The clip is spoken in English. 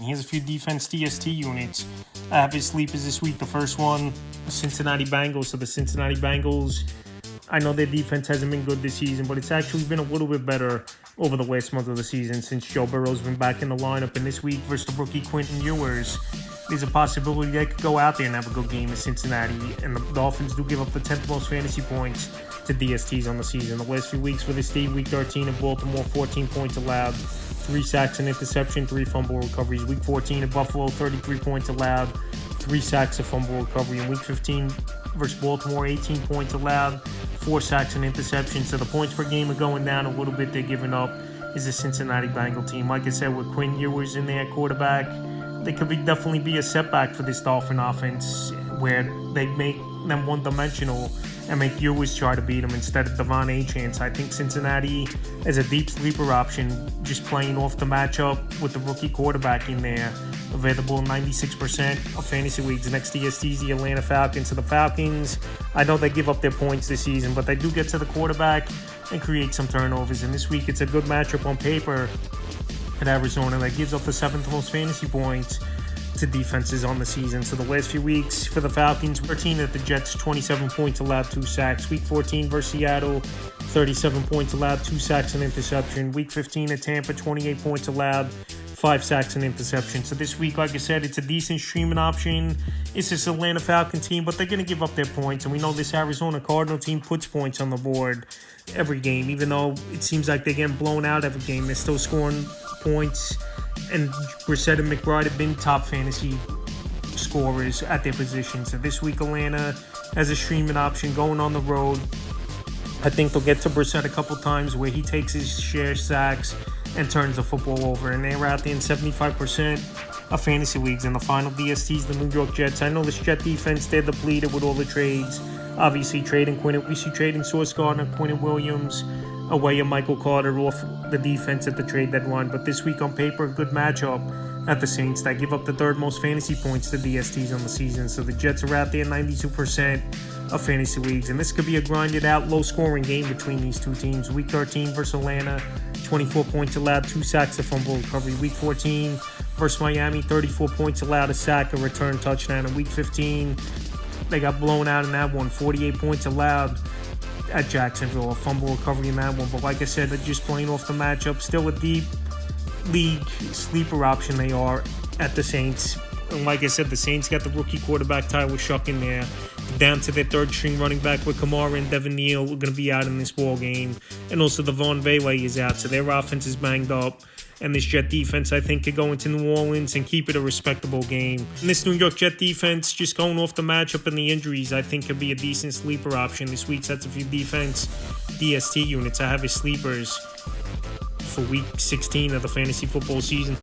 Here's a few defense DST units. I have his sleepers this week. The first one, the Cincinnati Bengals. So the Cincinnati Bengals, I know their defense hasn't been good this season, but it's actually been a little bit better over the last month of the season since Joe Burrow's been back in the lineup. And this week versus the rookie Quentin Ewers, there's a possibility they could go out there and have a good game in Cincinnati. And the Dolphins do give up the 10th most fantasy points to DSTs on the season. The last few weeks for this team, week 13 in Baltimore, 14 points allowed, 3 sacks and interception, 3 fumble recoveries. Week 14 in Buffalo, 33 points allowed, 3 sacks and fumble recovery. In week 15 versus Baltimore, 18 points allowed, 4 sacks and interception. So the points per game are going down a little bit. They're giving up is the Cincinnati Bengal team. Like I said, with Quinn Ewers in there quarterback, they could definitely be a setback for this Dolphin offense where they make them one-dimensional and make Ewers try to beat them instead of Devon Achane. I think Cincinnati as a deep sleeper option, just playing off the matchup with the rookie quarterback in there. Available in 96% of fantasy leagues. Next DST is the Atlanta Falcons. So the Falcons, I know they give up their points this season, but they do get to the quarterback and create some turnovers. And this week it's a good matchup on paper at Arizona that gives up the 7th most fantasy points to defenses on the season. So the last few weeks for the Falcons, 13 at the Jets, 27 points allowed, 2 sacks. Week 14 versus Seattle, 37 points allowed, 2 sacks and interception. Week 15 at Tampa, 28 points allowed, 5 sacks and interception. So this week, like I said, it's a decent streaming option. It's this Atlanta Falcon team, but they're going to give up their points. And we know this Arizona Cardinal team puts points on the board every game. Even though it seems like they're getting blown out every game, they're still scoring points. And Brissett and McBride have been top fantasy scorers at their position. So this week, Atlanta has a streaming option going on the road. I think they'll get to Brissett a couple times where he takes his share sacks and turns the football over. And they're out there in 75% of fantasy leagues. And the final DSTs, the New York Jets. I know this Jet defense, they're depleted with all the trades. Obviously, trading Quinn. We see trading Sauce Gardner, Quinn Williams, away of Michael Carter off the defense at the trade deadline. But this week on paper, a good matchup at the Saints that give up the 3rd most fantasy points to DSTs on the season. So the Jets are out there 92% of fantasy leagues. And this could be a grinded out, low scoring game between these two teams. Week 13 versus Atlanta, 24 points allowed, 2 sacks, a fumble recovery. Week 14 versus Miami, 34 points allowed, a sack, a return touchdown. In week 15, they got blown out in that one, 48 points allowed at Jacksonville, a fumble recovery in that one. But like I said, they're just playing off the matchup. Still a deep league sleeper option they are at the Saints. And like I said, the Saints got the rookie quarterback Tyler Shuck in there, down to their 3rd string running back with Kamara and Devin Neal are going to be out in this ball game. And also the Von Vele is out, so their offense is banged up. And this Jet defense, I think, could go into New Orleans and keep it a respectable game. And this New York Jet defense, just going off the matchup and the injuries, I think could be a decent sleeper option. This week sets a few defense DST units. I have his sleepers for week 16 of the fantasy football season.